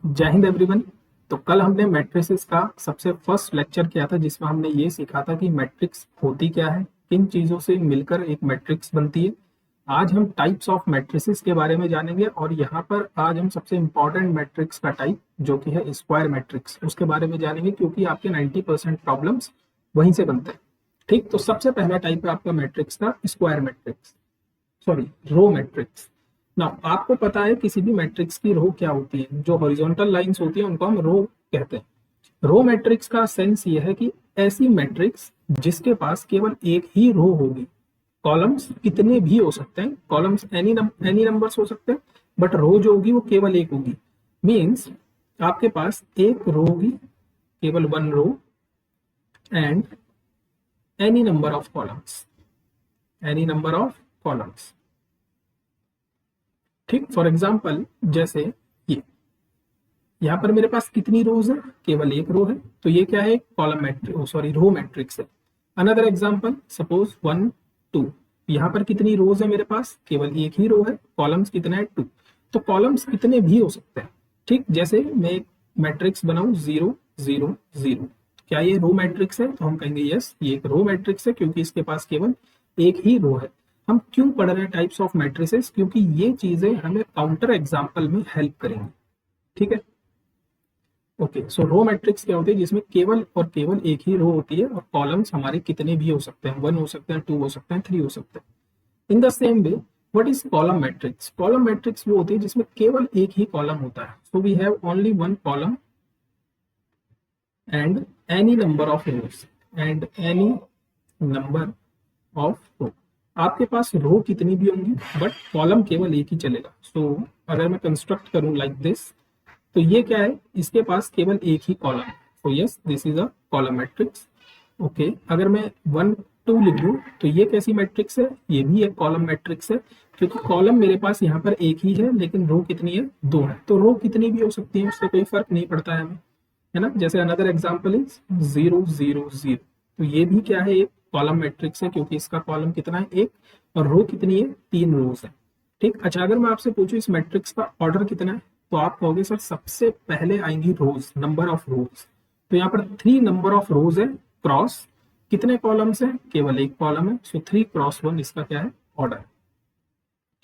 जय हिंद एवरीवन। तो कल हमने मैट्रिसेस का सबसे फर्स्ट लेक्चर किया था जिसमें हमने ये सीखा था कि मैट्रिक्स होती क्या है, किन चीजों से मिलकर एक मैट्रिक्स बनती है। आज हम टाइप्स ऑफ मैट्रिसेस के बारे में जानेंगे और यहाँ पर आज हम सबसे इंपॉर्टेंट मैट्रिक्स का टाइप जो कि है स्क्वायर मैट्रिक्स उसके बारे में जानेंगे, क्योंकि आपके 90% प्रॉब्लम्स वहीं से बनते हैं। ठीक, तो सबसे पहला टाइप है आपका मैट्रिक्स का square matrix, sorry row matrix. ना आपको पता है किसी भी मैट्रिक्स की रो क्या होती है, जो हॉरिजॉन्टल लाइंस होती है उनको हम रो कहते हैं। रो मैट्रिक्स का सेंस ये है कि ऐसी मैट्रिक्स जिसके पास केवल एक ही रो होगी। कॉलम्स कितने भी हो सकते हैं, कॉलम्स एनी नंबर्स हो सकते हैं, बट रो जो होगी वो केवल एक होगी। मीन्स आपके पास एक रो होगी, केवल one row, and any number of columns, any number of columns. ठीक, फॉर एग्जाम्पल जैसे ये यहाँ पर मेरे पास कितनी रोज है, केवल एक रो है, तो ये क्या है, column matrix, sorry row matrix है। अनदर एग्जाम्पल सपोज 1 2, यहाँ पर कितनी रोज है मेरे पास, केवल एक ही रो है, कॉलम्स कितना है 2, तो कॉलम्स कितने भी हो सकते हैं। ठीक, जैसे मैं एक मैट्रिक्स बनाऊं 0 0 0, क्या ये रो मैट्रिक्स है, तो हम कहेंगे यस ये एक रो मैट्रिक्स है क्योंकि इसके पास केवल एक ही रो है। हम क्यों पढ़ रहे हैं टाइप्स ऑफ मैट्रिसेस, क्योंकि ये चीजें हमें काउंटर एग्जाम्पल में हेल्प करेंगी। ठीक है, ओके। सो रो मैट्रिक्स क्या होती है, जिसमें केवल और केवल एक ही रो होती है और कॉलम्स हमारे कितने भी हो सकते हैं, 1 हो सकते हैं, 2 हो सकते हैं, 3 हो सकते हैं। इन the same way what is column matrix, column matrix वो होती है जिसमें केवल एक ही कॉलम होता है। So we have only one column and any number of rows, and any number of row. आपके पास रो कितनी भी होंगी बट कॉलम केवल एक ही चलेगा। सो अगर मैं कंस्ट्रक्ट करूं लाइक दिस, तो ये क्या है, इसके पास केवल एक ही कॉलम है। So yes this is a column matrix. Okay, अगर मैं 1 2 लिख दूं तो ये कैसी मैट्रिक्स है, ये भी एक कॉलम मैट्रिक्स है, क्योंकि कॉलम मेरे पास यहाँ पर एक ही है लेकिन रो कितनी है, 2 है। तो रो कितनी भी हो सकती है, उससे कोई फर्क नहीं पड़ता है हमें, है ना। जैसे अनदर एग्जाम्पल इज 0 0 0, तो ये भी क्या है, एक कॉलम मैट्रिक्स है क्योंकि इसका कॉलम कितना है, एक, और रो कितनी है, 3 रोज है। ठीक, अच्छा अगर मैं आपसे पूछूं इस मैट्रिक्स का ऑर्डर कितना है, तो आप कहोगे सर सबसे पहले आएंगी रोज, नंबर ऑफ रोज। तो यहाँ पर 3 नंबर ऑफ रोज है, क्रॉस कितने कॉलम्स है, केवल एक कॉलम है। सो 3 क्रॉस 1 इसका क्या है, ऑर्डर।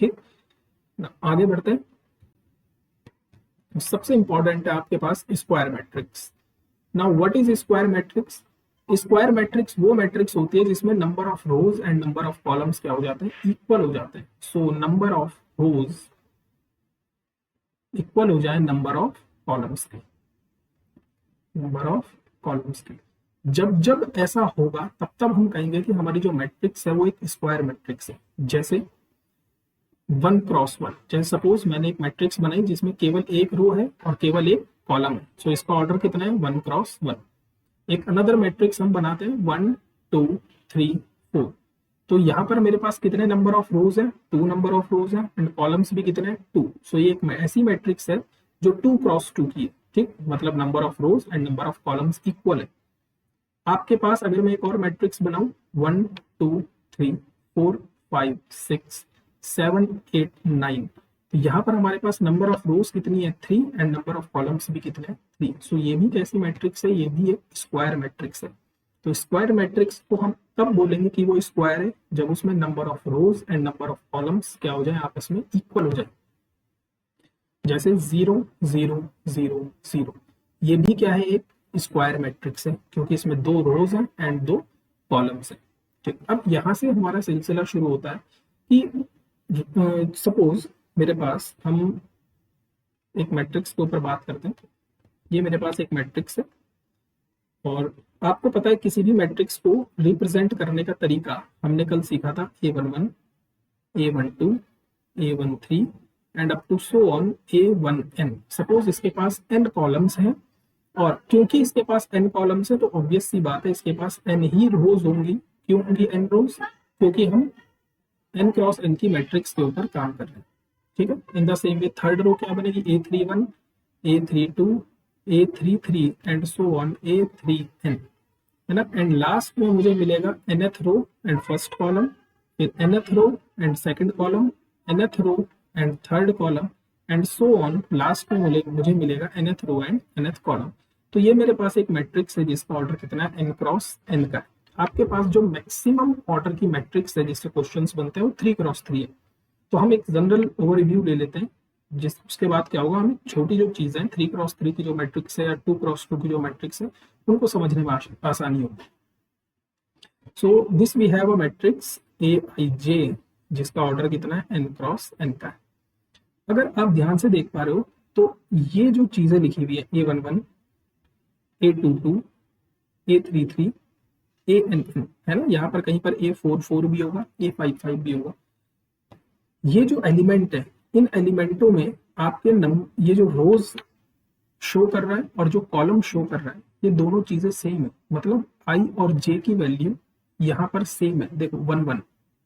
ठीक, आगे बढ़ते हैं। सबसे इंपॉर्टेंट है आपके पास square matrix. Now what is square matrix, square matrix वो मैट्रिक्स होती है जिसमें number of rows and number of columns क्या हो जाते हैं, इक्वल हो जाते हैं। So number of rows equal हो जाए नंबर ऑफ कॉलम्स के, नंबर ऑफ कॉलम्स के। जब जब ऐसा होगा तब तब हम कहेंगे कि हमारी जो मैट्रिक्स है वो एक स्क्वायर मैट्रिक्स है। जैसे 1 क्रॉस 1, जैसे सपोज मैंने एक मैट्रिक्स बनाई जिसमें केवल एक रो है और केवल एक कॉलम है। सो इसका ऑर्डर कितना है, 1 क्रॉस 1। एक अनदर मैट्रिक्स हम बनाते हैं 1 2 3 4, तो यहाँ पर मेरे पास कितने नंबर ऑफ रोज है, 2 नंबर ऑफ रोज है, एंड कॉलम्स भी कितने हैं, 2। सो ये एक ऐसी मैट्रिक्स है जो 2 क्रॉस 2 की है। ठीक, मतलब number of rows and number of columns equal है। आपके पास अगर मैं एक और मैट्रिक्स बनाऊं 1 2 3 4 5 6 7 8 9, तो यहाँ पर हमारे पास नंबर ऑफ रोज कितनी है, 3, एंड नंबर ऑफ कॉलम्स भी कितने हैं, 3। सो ये भी कैसी मैट्रिक्स है, ये भी एक स्क्वायर मैट्रिक्स है। तो स्क्वायर मैट्रिक्स को हम तब बोलेंगे कि वो स्क्वायर है जब उसमें number of rows and number of columns क्या हो जाए, आपस में इक्वल हो जाए। जैसे 0 0 0 0, ये भी क्या है, एक स्क्वायर मैट्रिक्स है क्योंकि इसमें 2 रोज हैं एंड 2 कॉलम्स हैं। ठीक, अब यहां से हमारा सिलसिला शुरू होता है कि सपोज मेरे पास, हम एक मैट्रिक्स के ऊपर बात करते हैं। ये मेरे पास एक मैट्रिक्स है और आपको पता है किसी भी मैट्रिक्स को रिप्रेजेंट करने का तरीका हमने कल सीखा था, A11 A12 A13 and up to so on A1n। Suppose इसके पास n कॉलम्स हैं और क्योंकि इसके पास n कॉलम्स है तो ऑब्वियस सी बात है इसके पास n ही रोज होंगी। क्यों होंगी n रोज, क्योंकि हम n क्रॉस n की मैट्रिक्स के ऊपर काम कर रहे हैं। ठीक है, in the same way third row क्या बनेगी, A31 A32 A33 and so on A3n, है ना। एंड लास्ट में मुझे मिलेगा nth row and first column, फिर nth row and second column, nth row and third column, and so on, last में मुझे मिलेगा nth row and nth column. तो ये मेरे पास एक मैट्रिक्स है जिसका ऑर्डर कितना है, n क्रॉस n का है। आपके पास जो मैक्सिमम ऑर्डर की मैट्रिक्स है जिससे क्वेश्चंस बनते हैं वो 3 क्रॉस 3 है। तो हम एक जनरल ओवरव्यू ले लेते हैं, जिस उसके बाद क्या होगा, हमें छोटी जो चीजें हैं 3 क्रॉस 3 की जो मैट्रिक्स है या 2 क्रॉस 2 की जो मैट्रिक्स है उनको समझने में आसानी होगी। So this we have a matrix Aij जिसका ऑर्डर कितना है, n क्रॉस n का है। अगर आप ध्यान से देख पा रहे हो तो ये जो चीजें लिखी हुई है A11, A22, A33, ANN है ना, यहाँ पर कहीं पर A44 भी होगा, A55 भी होगा। ये जो एलिमेंट है, इन एलिमेंटों में आपके ये जो रोज शो कर रहा है और जो कॉलम शो कर रहा है ये दोनों चीजें सेम है। मतलब i और j की वैल्यू यहाँ पर सेम है। देखो 1 1,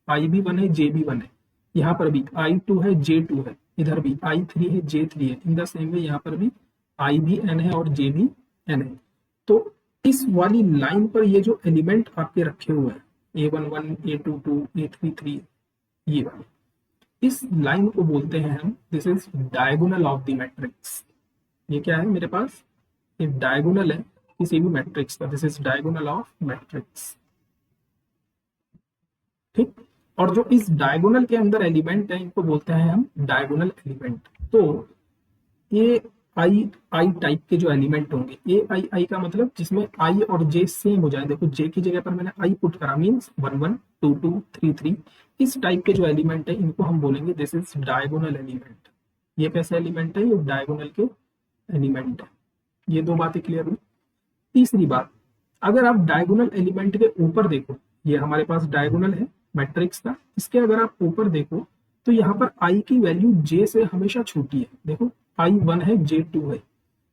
i भी 1 है, j भी 1 है। यहाँ पर भी i2 है, j2 है, इधर भी i3 है, j3 है। इन द सेम वे यहाँ पर भी i भी n है और j भी n है। तो इस वाली लाइन पर ये जो एलिमेंट आपके रखे हुए हैं A11, A22, A33, ये वाले, इस लाइन को बोलते हैं हम, this is diagonal of the matrix. ये क्या है मेरे पास, ये डायगोनल है किसी भी मैट्रिक्स का, this is diagonal of matrix. ठीक, और जो इस डायगोनल के अंदर एलिमेंट है इनको बोलते हैं हम डायगोनल एलिमेंट। तो ये आई टाइप के जो एलिमेंट होंगे, आई का मतलब जिसमें आई और जे सेम हो जाए। देखो जे की जगह पर मैंने आई पुट करा, मींस 1 1, 2 2, 3 3। इस टाइप के जो एलिमेंट है इनको हम बोलेंगे दिस इज डायगोनल एलिमेंट। ये कैसे एलिमेंट है, ये डायगोनल के एलिमेंट है। ये दो बातें क्लियर हुई। तीसरी बात, अगर आप डायगोनल एलिमेंट के ऊपर देखो, ये हमारे पास डायगोनल है मैट्रिक्स का, इसके अगर आप ऊपर देखो तो यहाँ पर आई की वैल्यू जे से हमेशा छोटी है। देखो I1 है, J2 है,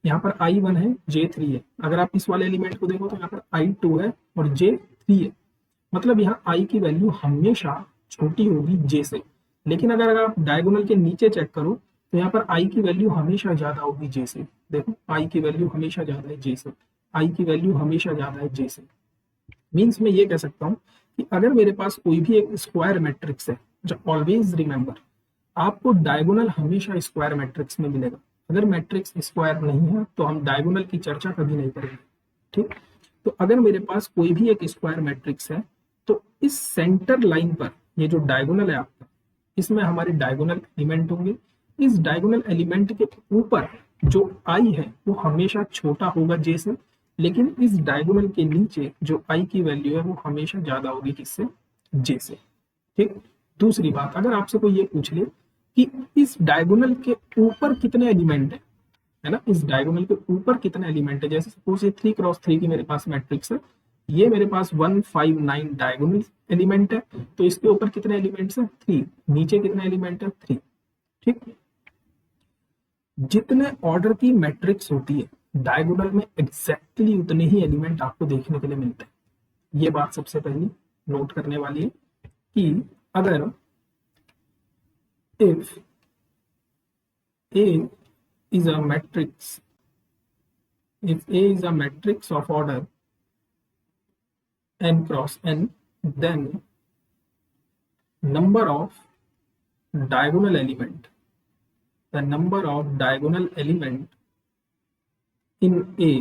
यहाँ पर I1 है, J3 है। अगर आप इस वाले एलिमेंट को देखो तो यहाँ पर I2 है और J3 है। मतलब यहाँ I की वैल्यू हमेशा छोटी होगी J से। लेकिन अगर आप डायगोनल के नीचे चेक करो तो यहाँ पर I की वैल्यू हमेशा ज्यादा होगी J से। देखो I की वैल्यू हमेशा ज्यादा है J से, I की वैल्यू हमेशा ज्यादा है J से। मीन्स मैं ये कह सकता हूँ कि अगर मेरे पास कोई भी एक स्क्वायर मैट्रिक्स है, जो ऑलवेज रिमेंबर, आपको डायगोनल हमेशा स्क्वायर मैट्रिक्स में मिलेगा। अगर मैट्रिक्स स्क्वायर नहीं है तो हम डायगोनल की चर्चा कभी नहीं करेंगे। ठीक, तो अगर मेरे पास कोई भी एक स्क्वायर मैट्रिक्स है तो इस सेंटर लाइन पर ये जो डायगोनल है आपका, इसमें हमारे डायगोनल एलिमेंट होंगे। इस डायगोनल एलिमेंट के ऊपर जो आई है वो हमेशा छोटा होगा जे से, लेकिन इस डायगोनल के नीचे जो आई की वैल्यू है वो हमेशा ज्यादा होगी किससे, जे से। ठीक, दूसरी बात, अगर आपसे कोई ये पूछ ले कि इस डायगोनल के ऊपर कितने एलिमेंट है ना, इस डायगोनल के ऊपर कितने एलिमेंट है, जैसे सपोज ये 3 क्रॉस 3 की मेरे पास मैट्रिक्स है, ये मेरे पास 1 5 9 डायगोनल एलिमेंट है, तो इसके ऊपर कितने एलिमेंट्स है, 3। नीचे कितने एलिमेंट है, 3। ठीक, जितने ऑर्डर की मैट्रिक्स होती है डायगोनल में एग्जैक्टली उतने ही एलिमेंट आपको देखने के लिए मिलते हैं। ये बात सबसे पहली नोट करने वाली है कि अगर if A is a matrix, if A is a matrix of order n cross n, then number of diagonal element, the number of diagonal element in A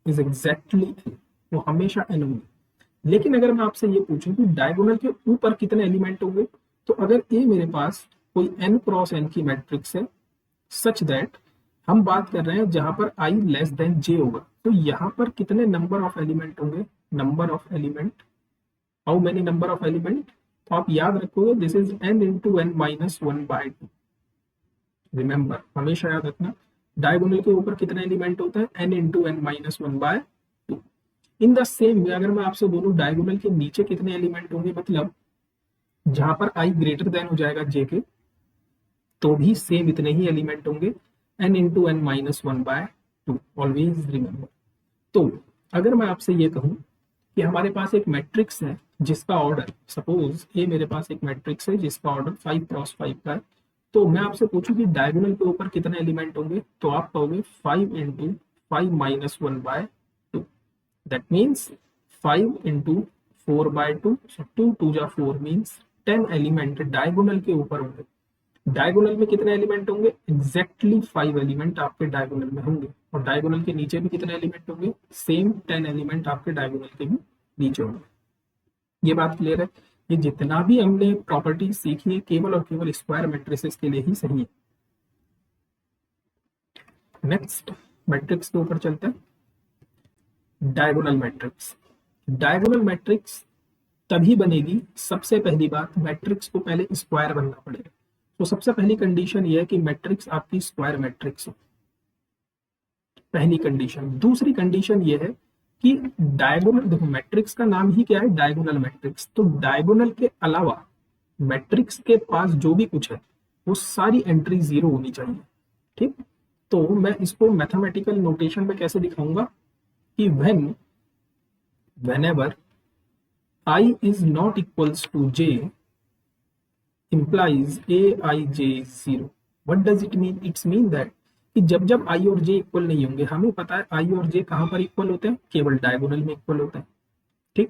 is exactly n, वो हमेशा n होंगे। लेकिन अगर मैं आपसे ये पूछूं कि डायगोनल के ऊपर कितने एलिमेंट होंगे, तो अगर A मेरे पास कोई n क्रॉस n की मैट्रिक्स है सच दैट, हम बात कर रहे हैं जहां पर i लेस देन j होगा, तो यहाँ पर कितने नंबर ऑफ एलिमेंट होंगे, number of element, how many number of element, तो आप याद रखोगे this is n into n minus 1/2। Remember, हमेशा याद रखना डायगोनल के ऊपर कितने एलिमेंट होते हैं, n into n minus 1/2। In the same वे अगर मैं आपसे बोलूं डायगोनल के नीचे कितने एलिमेंट होंगे, मतलब जहां पर i ग्रेटर देन हो जाएगा j के, तो भी सेम इतने ही एलिमेंट होंगे, n into n minus 1/2। Always remember. तो अगर मैं आपसे ये कहूं कि हमारे पास एक मैट्रिक्स है जिसका ऑर्डर, सपोज ये मेरे पास एक मैट्रिक्स है जिसका ऑर्डर 5 क्रॉस 5 का है, तो मैं आपसे पूछूं कि डायगोनल के ऊपर कितने एलिमेंट होंगे, तो आप कहोगे 5 into 5 minus 1/2। That means 5 into 4/2, सो 2 2 जा 4 मीन्स 10 एलिमेंट डायगोनल के ऊपर होंगे। डायगोनल में कितने एलिमेंट होंगे? एग्जैक्टली 5 एलिमेंट आपके डायगोनल में होंगे, और डायगोनल के नीचे भी कितने एलिमेंट होंगे? सेम 10 एलिमेंट आपके डायगोनल के भी नीचे होंगे। ये बात क्लियर है? ये जितना भी हमने प्रॉपर्टी सीखी है केवल और केवल स्क्वायर मैट्रिसेस के लिए ही सही है। नेक्स्ट मैट्रिक्स के ऊपर चलते हैं। Diagonal matrix. डायगोनल मैट्रिक्स तभी बनेगी, सबसे पहली बात मैट्रिक्स को पहले स्क्वायर बनना पड़ेगा। तो सबसे पहली कंडीशन ये है कि मैट्रिक्स आपकी स्क्वायर मैट्रिक्स हो, पहली कंडीशन। दूसरी कंडीशन ये है कि डायगोनल, देखो मैट्रिक्स का नाम ही क्या है? Diagonal matrix. तो डायगोनल के अलावा मैट्रिक्स के पास जो भी कुछ है वो सारी एंट्री जीरो होनी चाहिए। ठीक, तो मैं इसको मैथमेटिकल नोटेशन में कैसे दिखाऊंगा कि whenever I is not equals to j implies aij is zero. What does it mean? It's mean that कि जब जब i और j इक्वल नहीं होंगे, हमें पता है i और j कहां पर इक्वल होते हैं? केवल डायगोनल में इक्वल होते हैं। ठीक,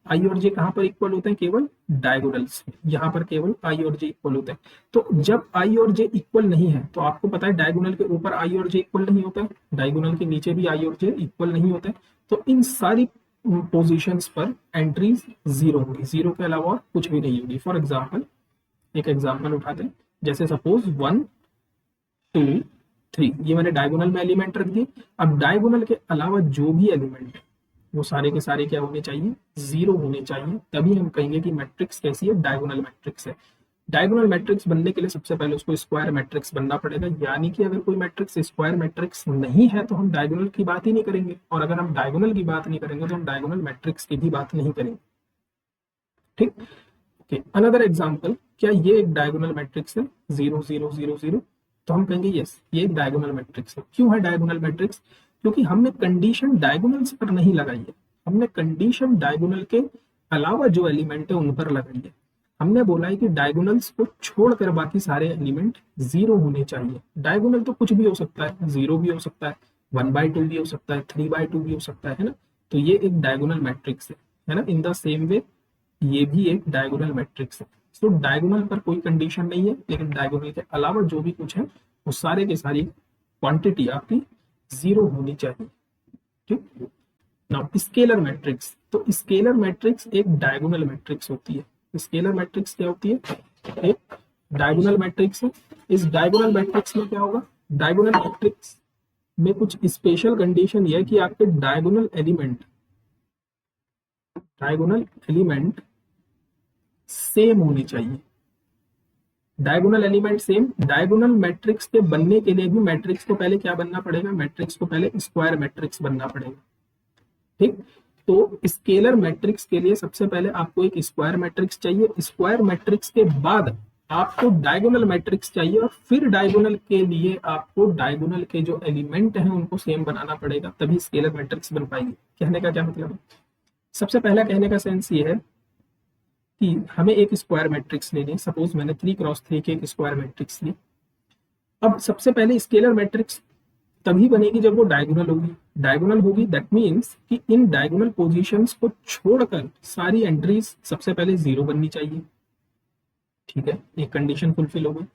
i और j कहां पर इक्वल होते हैं? केवल डायगोनल्स में, यहां पर केवल i और j इक्वल होते हैं। तो जब i और j इक्वल नहीं है तो आपको पता है डायगोनल के ऊपर i और j इक्वल नहीं होता है, डायगोनल के नीचे भी i और j इक्वल नहीं होते, तो इन सारी पोजीशंस पर एंट्रीज जीरो होगी, जीरो के अलावा और कुछ भी नहीं होगी। फॉर एग्जांपल, एक एग्जांपल उठाते हैं, जैसे सपोज 1 2 3, ये मैंने डायगोनल में एलिमेंट रख दिए। अब डायगोनल के अलावा जो भी एलिमेंट है वो सारे के सारे क्या होने चाहिए? जीरो होने चाहिए, तभी हम कहेंगे कि मैट्रिक्स कैसी है? डायगोनल मैट्रिक्स है। डायगोनल मैट्रिक्स बनने के लिए सबसे पहले उसको स्क्वायर मैट्रिक्स बनना पड़ेगा, यानी कि अगर कोई मैट्रिक्स स्क्वायर मैट्रिक्स नहीं है तो हम डायगोनल की बात ही नहीं करेंगे, और अगर हम डायगोनल की बात नहीं करेंगे तो हम डायगोनल मैट्रिक्स की भी बात नहीं करेंगे। ठीक, ओके। अनदर एग्जांपल, क्या ये एक डायगोनल मैट्रिक्स है 0 0 0 0? तो हम कहेंगे यस, ये एक डायगोनल मैट्रिक्स है। क्यों है डायगोनल मैट्रिक्स? क्योंकि हमने कंडीशन डायगोनल्स पर नहीं लगाई है, हमने कंडीशन डायगोनल के अलावा जो एलिमेंट है उन पर लगाई है। हमने बोला है कि डायगोनल्स को छोड़कर बाकी सारे एलिमेंट जीरो होने चाहिए। डायगोनल तो कुछ भी हो सकता है, जीरो भी हो सकता है, 1/2 भी हो सकता है, 3/2 भी हो सकता है ना? तो ये एक डायगोनल मैट्रिक्स है ना? इन द सेम वे ये भी एक डायगोनल मैट्रिक्स है। तो डायगोनल पर कोई कंडीशन नहीं है, लेकिन डायगोनल के अलावा जो भी कुछ है वो सारे के सारी क्वांटिटी आपकी जीरो होनी चाहिए। ठीक, नाउ स्केलर मैट्रिक्स। तो स्केलर मैट्रिक्स एक डायगोनल मैट्रिक्स होती है। स्केलर मैट्रिक्स क्या होती है? एक डायगोनल मैट्रिक्स है। इस डायगोनल मैट्रिक्स में क्या होगा? डायगोनल मैट्रिक्स में कुछ स्पेशल कंडीशन यह है कि आपके डायगोनल एलिमेंट सेम होनी चाहिए। Diagonal element same. Diagonal matrix के बनने के लिए भी मैट्रिक्स को पहले क्या बनना पड़ेगा? मैट्रिक्स को पहले स्क्वायर मैट्रिक्स बनना पड़ेगा। ठीक, तो स्केलर मैट्रिक्स के लिए सबसे पहले आपको एक स्क्वायर मैट्रिक्स चाहिए, स्क्वायर मैट्रिक्स के बाद आपको डायगोनल मैट्रिक्स चाहिए, और फिर डायगोनल के लिए आपको डायगोनल के जो एलिमेंट हैं उनको सेम बनाना पड़ेगा, तभी स्केलर मैट्रिक्स बन पाएगी। कहने का क्या मतलब है? सबसे पहला कहने का सेंस ये है कि हमें एक स्क्वायर मैट्रिक्स लेनी है। सपोज मैंने 3x3 की एक स्क्वायर मैट्रिक्स ली। अब सबसे पहले स्केलर मैट्रिक्स तभी बनेगी जब वो डायगोनल होगी। डायगोनल होगी दैट मीन्स कि इन डायगोनल पोजीशंस को छोड़कर सारी एंट्रीज सबसे पहले जीरो बननी चाहिए। ठीक है, एक कंडीशन फुलफिल हो गई।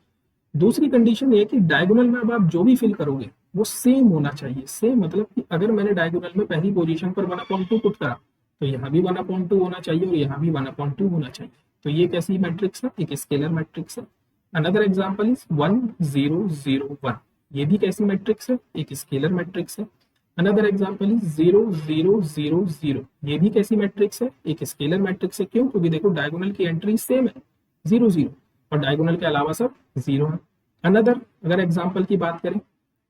दूसरी कंडीशन ये कि डायगोनल में अब आप जो भी फिल करोगे वो सेम होना चाहिए। सेम मतलब कि अगर मैंने डायगोनल में पहली पोजीशन पर 1/2 पुट करा तो यहाँ भी 1/2 होना चाहिए और यहाँ भी 1/2 होना चाहिए। तो ये कैसी मैट्रिक्स है? एक स्केलर मैट्रिक्स है। अनदर एग्जांपल इज 1 0 0 1, ये भी कैसी मैट्रिक्स है? एक स्केलर मैट्रिक्स है। अनदर एग्जांपल इज 0 0 0 0, ये भी कैसी मैट्रिक्स है? एक स्केलर मैट्रिक्स है। क्यों? क्योंकि देखो डायगोनल की एंट्री सेम है 0 0, और डायगोनल के अलावा सब जीरो है। अनदर अगर एग्जांपल की बात करें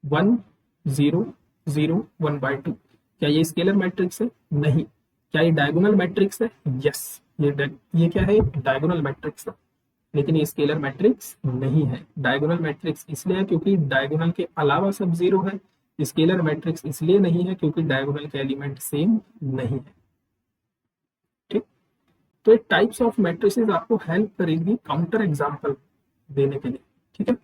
1 0 0 1/2, क्या ये स्केलर मैट्रिक्स है? नहीं। क्या ये डायगोनल मैट्रिक्स है? यस, ये क्या है? डायगोनल मैट्रिक्स है, लेकिन ये स्केलर मैट्रिक्स नहीं है। डायगोनल मैट्रिक्स इसलिए है क्योंकि डायगोनल के अलावा सब जीरो है। स्केलर मैट्रिक्स इसलिए नहीं है क्योंकि डायगोनल के एलिमेंट सेम नहीं है। ठीक, तो ये टाइप्स ऑफ मैट्रिसेस आपको हेल्प करेगी काउंटर एग्जांपल देने के लिए। ठीक है,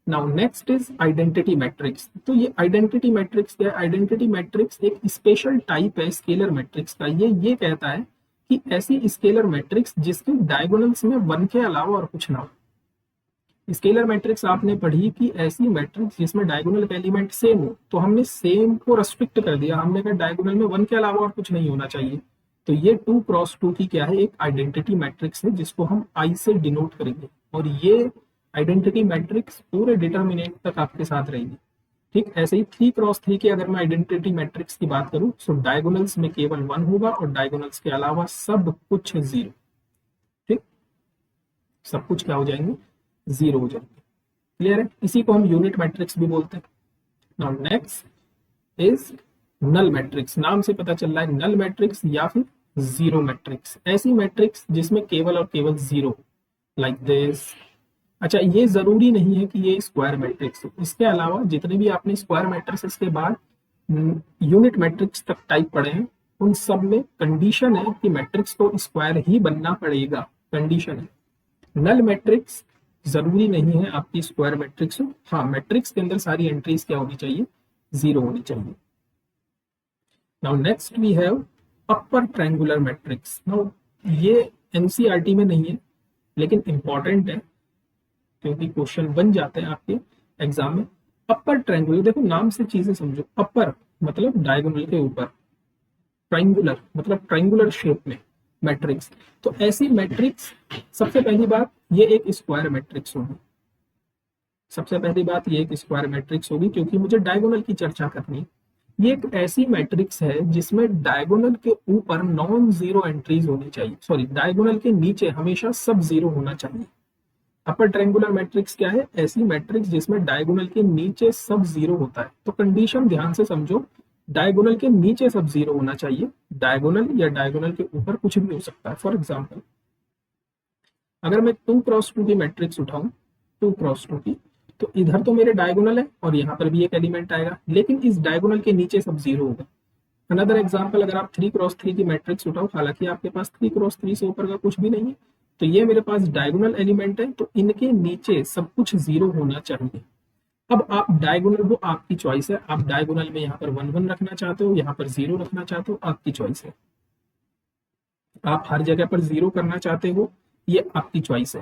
now next is identity matrix. तो ये आइडेंटिटी मैट्रिक्स क्या है? आइडेंटिटी मैट्रिक्स एक स्पेशल टाइप है स्केलर मैट्रिक्स का। ये कहता है कि ऐसी स्केलर मैट्रिक्स जिसके डायगोनल्स में 1 के अलावा और कुछ ना हो। स्केलर मैट्रिक्स आपने पढ़ी कि ऐसी मैट्रिक्स जिसमें डायगोनल का एलिमेंट सेम हो, तो हमने सेम को रेस्ट्रिक्ट कर दिया, हमने कहा डायगोनल में 1 के अलावा और कुछ नहीं होना चाहिए। तो ये 2x2 की क्या है, एक आइडेंटिटी मैट्रिक्स है जिसको हम आई से डिनोट करेंगे, और ये आइडेंटिटी मैट्रिक्स पूरे डिटर्मिनेंट तक आपके साथ रहेगी। ठीक, ऐसे ही 3x3 की अगर मैं आइडेंटिटी मैट्रिक्स की बात करूं, तो डायगोनल्स में केवल 1 होगा और डायगोनल्स के अलावा सब कुछ 0। ठीक, सब कुछ क्या हो जाएंगे, 0 हो जाएंगे। क्लियर है, इसी को हम यूनिट मैट्रिक्स भी बोलते हैं। Now next is null matrix. नाम से पता चल रहा है नल मैट्रिक्स या फिर जीरो मैट्रिक्स, ऐसी मैट्रिक्स जिसमें केवल और केवल 0, लाइक दिस। अच्छा, ये जरूरी नहीं है कि ये स्क्वायर मैट्रिक्स हो, इसके अलावा जितने भी आपने स्क्वायर मैट्रिक्स के बाद यूनिट मैट्रिक्स तक टाइप पढ़े हैं, उन सब में कंडीशन है कि मैट्रिक्स को स्क्वायर ही बनना पड़ेगा, कंडीशन है। नल मैट्रिक्स जरूरी नहीं है आपकी स्क्वायर मैट्रिक्स हो, हाँ मैट्रिक्स के अंदर सारी एंट्रीज क्या होनी चाहिए, 0 होनी चाहिए। Now next we have upper triangular matrix. Now ये एनसीईआरटी में नहीं है लेकिन इंपॉर्टेंट है क्योंकि क्वेश्चन बन जाते हैं आपके एग्जाम में। अपर ट्रायंगुलर, देखो नाम से चीजें समझो, अपर मतलब डायगोनल के ऊपर, ट्रायंगुलर मतलब ट्रायंगुलर शेप में मैट्रिक्स। तो ऐसी मैट्रिक्स, सबसे पहली बात ये एक स्क्वायर मैट्रिक्स होगी, सबसे पहली बात ये एक स्क्वायर मैट्रिक्स होगी क्योंकि मुझे डायगोनल की चर्चा करनी है। ये एक ऐसी मैट्रिक्स है जिसमें डायगोनल के ऊपर नॉन जीरो एंट्रीज होनी चाहिए, सॉरी डायगोनल के नीचे हमेशा सब 0 होना चाहिए। अपर ट्रायंगुलर मैट्रिक्स क्या है, ऐसी मैट्रिक्स जिसमें डायगोनल के नीचे सब 0 होता है। तो कंडीशन ध्यान से समझो, डायगोनल के नीचे सब 0 होना चाहिए, डायगोनल या डायगोनल के ऊपर कुछ भी हो सकता है। फॉर एग्जाम्पल अगर मैं 2x2 की मैट्रिक्स उठाऊं, 2x2 की, तो इधर तो मेरे डायगोनल है और यहाँ पर भी एक एलिमेंट आएगा, लेकिन इस डायगोनल के नीचे सब 0 होगा। अनदर एग्जाम्पल, अगर आप 3x3 की मैट्रिक्स उठाओ, हालांकि आपके पास 3x3 से ऊपर का कुछ भी नहीं है, तो ये मेरे पास डायगोनल एलिमेंट है, तो इनके नीचे सब कुछ 0 होना चाहिए। अब आप डायगोनल, वो आपकी चॉइस है, आप डायगोनल में यहाँ पर 1 1 रखना चाहते हो, यहाँ पर 0 रखना चाहते हो, आपकी चॉइस है। आप हर जगह पर 0 करना चाहते हो, ये आपकी चॉइस है।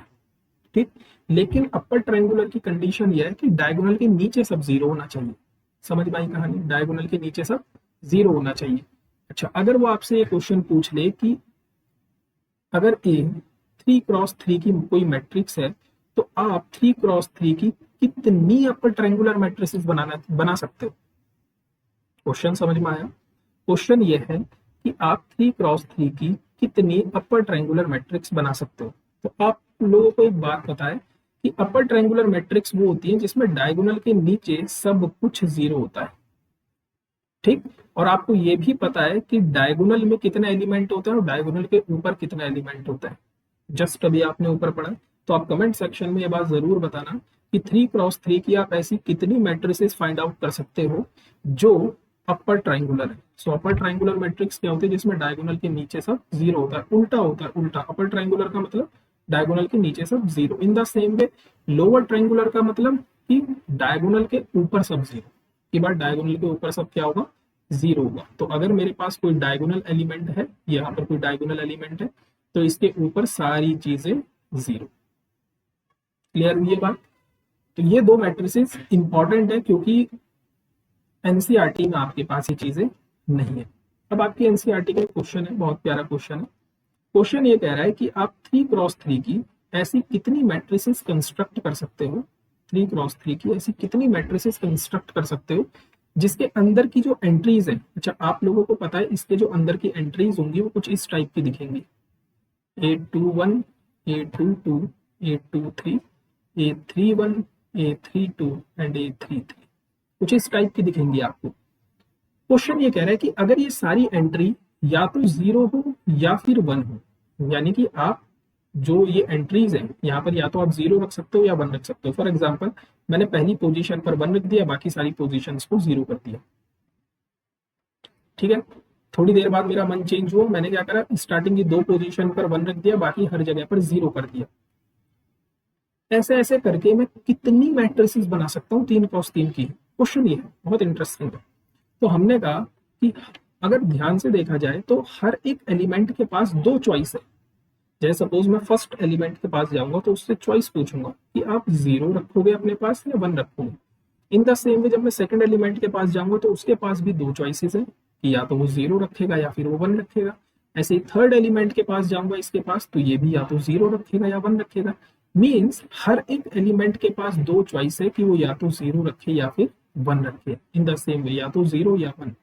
ठीक, लेकिन अपर ट्रायंगुलर की कंडीशन ये है कि डायगोनल के नीचे सब 0 होना चाहिए। समझ में आई कहानी, डायगोनल के नीचे सब 0 होना चाहिए। अच्छा, अगर वो आपसे ये क्वेश्चन पूछ ले कि अगर ए 3x3 की कोई मैट्रिक्स है, तो आप 3x3 की कितनी अपर ट्रायंगुलर मैट्रिसेस बना सकते हो। क्वेश्चन समझ में आया, क्वेश्चन ये है कि आप 3x3 की कितनी अपर ट्रायंगुलर मैट्रिक्स बना सकते हो। तो आप लोगों को एक बात पता है कि अपर ट्रायंगुलर मैट्रिक्स वो होती है जिसमें डायगोनल के नीचे सब कुछ 0 होता है। ठीक, और आपको ये भी पता है कि डायगोनल में कितने एलिमेंट होते हैं और डायगोनल के ऊपर कितना एलिमेंट होता है। जस्ट अभी आपने ऊपर पढ़ा, तो आप कमेंट सेक्शन में ये बात जरूर बताना कि 3x3 की आप ऐसी कितनी मैट्रिसेस फाइंड आउट कर सकते हो जो अपर ट्रायंगुलर है। सो अपर ट्रायंगुलर मैट्रिक्स क्या होती है, जिसमें डायगोनल के नीचे सब 0 होता है, उल्टा होता है, उल्टा। अपर ट्रायंगुलर का मतलब डायगोनल के नीचे सब 0। इन the same way lower triangular का मतलब कि डायगोनल के ऊपर सब 0। की बार डायगोनल के ऊपर सब क्या होगा, 0 होगा। तो अगर मेरे पास कोई डायगोनल एलिमेंट है, यहाँ पर कोई डायगोनल एलिमेंट है, तो इसके ऊपर सारी चीजें 0। क्लियर हुई ये बात। तो ये दो मैट्रिसेस इंपॉर्टेंट है क्योंकि एनसीईआरटी में आपके पास ये चीजें नहीं है। अब आपकी एनसीईआरटी का क्वेश्चन है, बहुत प्यारा क्वेश्चन है। क्वेश्चन ये कह रहा है कि आप 3x3 की ऐसी कितनी मैट्रिसेस कंस्ट्रक्ट कर सकते हो, 3x3 की ऐसी कितनी मैट्रिसेस कंस्ट्रक्ट कर सकते हो जिसके अंदर की जो एंट्रीज है, अच्छा आप लोगों को पता है इसके जो अंदर की एंट्रीज होंगी वो कुछ इस टाइप की दिखेंगी, A21, A22, A23, A31, A32 and A33, कुछ इस टाइप की दिखेंगी आपको। क्वेश्चन ये कह रहा है कि अगर ये सारी एंट्री या तो 0 हो या फिर 1 हो, यानी कि आप जो ये एंट्रीज है यहाँ पर या तो आप 0 रख सकते हो या 1 रख सकते हो। फॉर एग्जांपल मैंने पहली पोजीशन पर 1 रख दिया, बाकी सारी पोजीशंस को 0 कर दिया। ठीक है, थोड़ी देर बाद मेरा मन चेंज हुआ, मैंने क्या करा, स्टार्टिंग की 2 पोजीशन पर 1 रख दिया, बाकी हर जगह पर 0 कर दिया। ऐसे ऐसे करके मैं कितनी मैट्रिसेस बना सकता हूँ 3x3 की, क्वेश्चन ये है, बहुत इंटरेस्टिंग है। तो हमने कहा कि अगर ध्यान से देखा जाए तो हर एक एलिमेंट के पास 2 चॉइस है, जैसे सपोज मैं फर्स्ट एलिमेंट के पास जाऊंगा तो उससे चॉइस पूछूंगा कि आप 0 रखोगे अपने पास या 1 रखोगे। इन द सेम वे जब मैं सेकंड एलिमेंट के पास जाऊंगा तो उसके पास भी दो चॉइसेस है कि या तो वो 0 रखेगा या फिर वो 1 रखेगा। ऐसे ही थर्ड एलिमेंट के पास जाऊंगा इसके पास, तो ये भी या तो 0 रखेगा या 1 रखेगा। मीन्स हर एक एलिमेंट के पास दो चॉइस है कि वो या तो 0 रखे या फिर 1 रखे। इन द सेम वे या तो 0 या 1,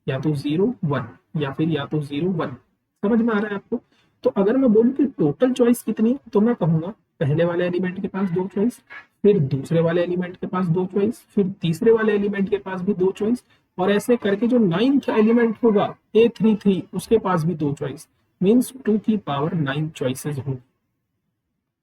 या तो 0 1, या फिर या तो 0 1। समझ में आ रहा है आपको? तो अगर मैं बोलूं कि टोटल चॉइस कितनी है, तो मैं कहूंगा पहले वाले एलिमेंट के पास दो चॉइस, फिर दूसरे वाले एलिमेंट के पास दो चॉइस, फिर तीसरे वाले एलिमेंट के पास भी दो चॉइस, और ऐसे करके जो 9th एलिमेंट होगा A33 उसके पास भी दो चॉइस। मीन्स 2 की पावर 9 चॉइसेस होंगी।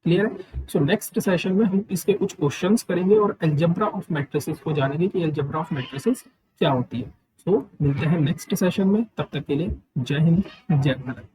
क्लियर है? सो नेक्स्ट सेशन में हम इसके कुछ क्वेश्चंस करेंगे और अलजेब्रा ऑफ मैट्रिसेस को जानेंगे कि अलजेब्रा ऑफ मैट्रिसेस क्या होती है। सो मिलते हैं नेक्स्ट सेशन में, तब तक के लिए जय हिंद जय भारत।